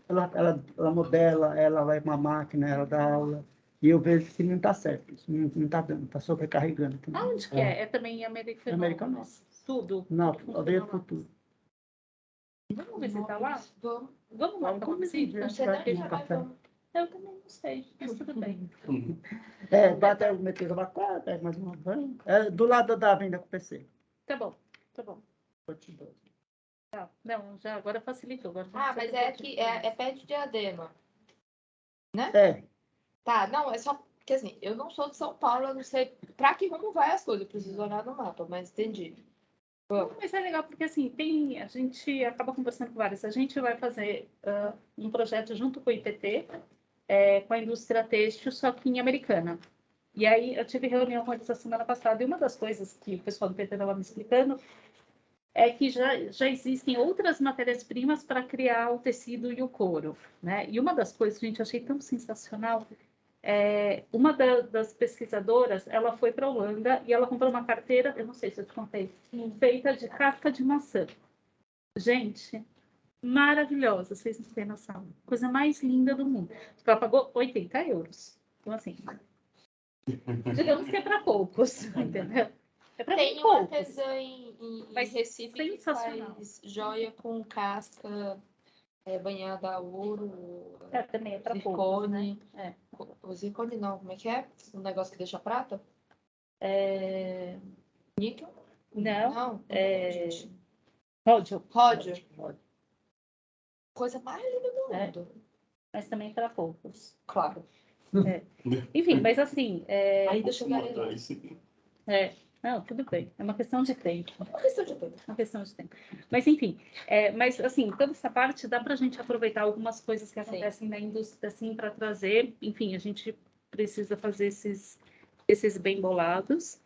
modela, ela vai uma máquina, ela dá aula. E eu vejo que não está certo, isso não está dando, está sobrecarregando. Aonde que é? É também americano? Americano. Tudo? Não, Aldeia do Futuro. Vamos visitar lá? Vamos marcar uma Vamos visita? um café. Eu também não sei, mas tudo bem. Vai até o meter o vacua, pega mais uma banha. Do lado da venda com o PC. Tá bom. Eu te dou. Tá. Não, já agora facilitou. Agora Ah, mas é aqui, é perto de Diadema. É, Tá, não, é só porque assim, eu não sou de São Paulo, eu não sei pra que rumo vai as coisas, eu preciso olhar no mapa, mas entendi. Não, mas é legal porque assim, a gente acaba conversando com vários. A gente vai fazer um projeto junto com o IPT, com a indústria têxtil, só que em Americana. E aí eu tive reunião com eles a semana passada e uma das coisas que o pessoal do IPT estava me explicando é que já existem outras matérias-primas para criar o tecido e o couro, né? E uma das coisas que a gente achei tão sensacional uma das pesquisadoras, ela foi para a Holanda e ela comprou uma carteira, eu não sei se eu te contei, feita de casca de maçã. Gente, maravilhosa, vocês não têm noção. Coisa mais linda do mundo. Ela pagou 80 euros. Então, assim, digamos que é para poucos, entendeu? É para Tem um poucos. artesã em Mas Recife que sensacional. faz joia com casca banhada a ouro, Também é para poucos, né? zircone. O zircone não, como é que é? O negócio que deixa prata? Níquel? Não, gente. ródio. Ródio. Coisa mais linda do mundo. Mas também para poucos. Claro. Enfim, mas assim... Ainda chegarei lá. Não, tudo bem. É uma questão de tempo. Uma questão de tempo. Uma questão de tempo. Mas, enfim, mas, assim, toda essa parte dá para a gente aproveitar algumas coisas que acontecem na indústria, assim, para trazer. Enfim, a gente precisa fazer esses bem bolados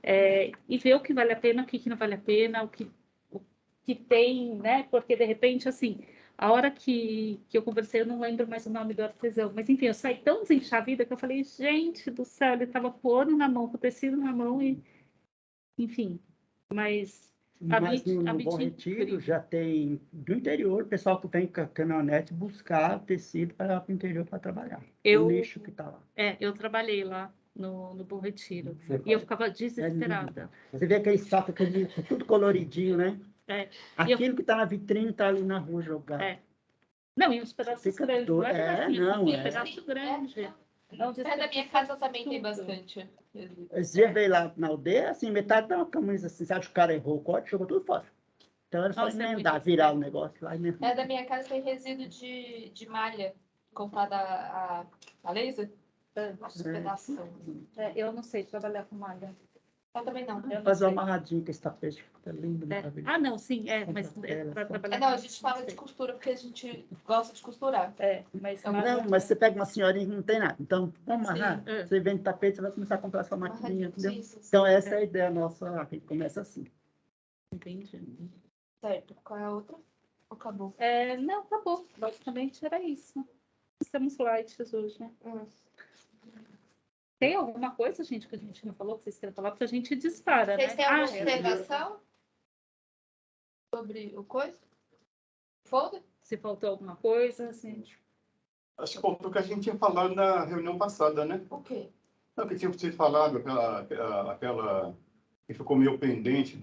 e ver o que vale a pena, o que não vale a pena, o que tem, né? Porque, de repente, assim, a hora que eu conversei, eu não lembro mais o nome do artesão, mas, enfim, eu saí tão desenchavida que eu falei, gente do céu, ele estava com o ouro na mão, com o tecido na mão e... Enfim, mas no Bom Retiro já tem do interior, o pessoal que vem com a caminhonete buscar tecido para o interior para trabalhar. O nicho que está lá. Eu trabalhei lá no Bom Retiro e eu ficava desesperada. Você vê aquele saco, tudo coloridinho, né? Aquilo que está na vitrine está ali na rua jogado. Não, e uns pedaços grandes. Pedaço grande. Perto da minha casa também tem bastante. Esse dia veio lá na aldeia, assim, metade da camisa, assim, sabe? O cara errou o corte, jogou tudo fora. Então era só emendar, virar o negócio lá e mesmo. Da minha casa tem resíduo de malha comprada a laser. Pedaços. Eu não sei trabalhar com malha. Eu também não. Fazer uma amarradinha com esse tapete, fica lindo. Ah, não, sim, mas para trabalhar. Não, a gente fala de costura porque a gente gosta de costurar. Mas não, mas você pega uma senhorinha que não tem nada. Então, vamos amarrar. Você vende tapete, você vai começar a comprar sua maquininha, entendeu? Então, essa é a ideia nossa, a gente começa assim. Entendi. Certo. Qual é a outra? Acabou. Não, acabou. Basicamente era isso. Estamos light hoje, né? Tem alguma coisa, gente, que a gente não falou, que vocês querem falar? Porque a gente dispara, Vocês né? têm alguma observação sobre o coisa? Folder? Se faltou alguma coisa, assim... Acho que faltou o que a gente tinha falado na reunião passada, né? O quê? Não, que tinha sido falado, aquela que ficou meio pendente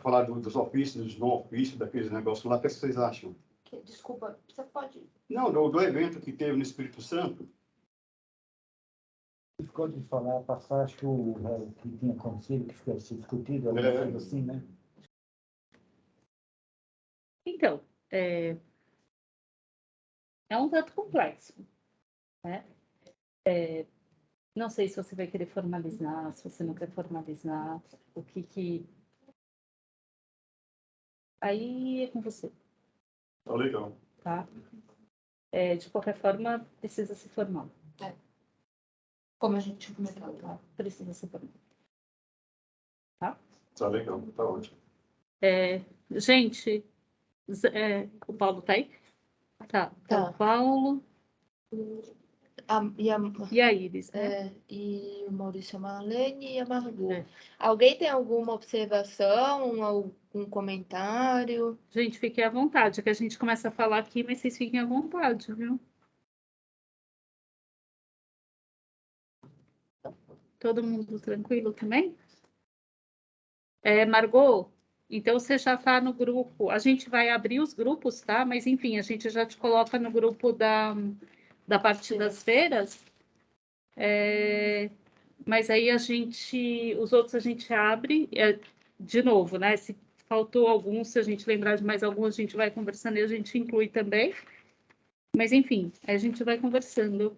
falar dos ofícios, dos não ofícios, daqueles negócios lá. O que vocês acham? Desculpa, você pode... Não, do evento que teve no Espírito Santo. Ficou de falar, passar, acho que o que tinha acontecido, que ficou discutido, assim, né? Então, é um tanto complexo, né? Não sei se você vai querer formalizar, se você não quer formalizar, o que... Aí é com você. Legal. Tá? De qualquer forma, precisa se formar. Como a gente tinha comentado, tá? Precisa se formar. Tá? Tá legal, tá ótimo. Gente, o Paulo tá aí? Tá. O Paulo e a Iris, né? E o Maurício, a Marlene e a Margot. Alguém tem alguma observação, algum comentário? Gente, fiquem à vontade, que a gente começa a falar aqui, mas vocês fiquem à vontade, viu? Todo mundo tranquilo também? Margot, então você já está no grupo. A gente vai abrir os grupos, tá? Mas, enfim, a gente já te coloca no grupo da parte das feiras. Mas aí os outros a gente abre, de novo, né? Se faltou alguns, se a gente lembrar de mais alguns, a gente vai conversando e a gente inclui também. Mas, enfim, a gente vai conversando.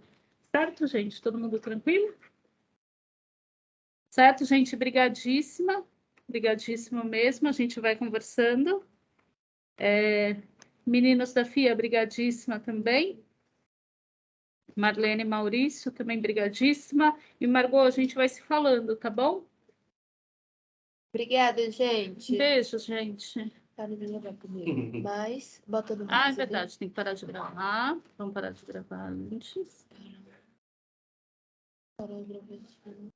Certo, gente? Todo mundo tranquilo? Certo, gente? Brigadíssima. Brigadíssima mesmo. A gente vai conversando. Meninos da FIA, brigadíssima também. Marlene e Maurício, também brigadíssima. E, Margot, a gente vai se falando, tá bom? Obrigada, gente. Beijo, gente. Para de levar comigo. Mas, bota no Ah, é verdade, tem que parar de gravar. Vamos parar de gravar antes. Para de gravar.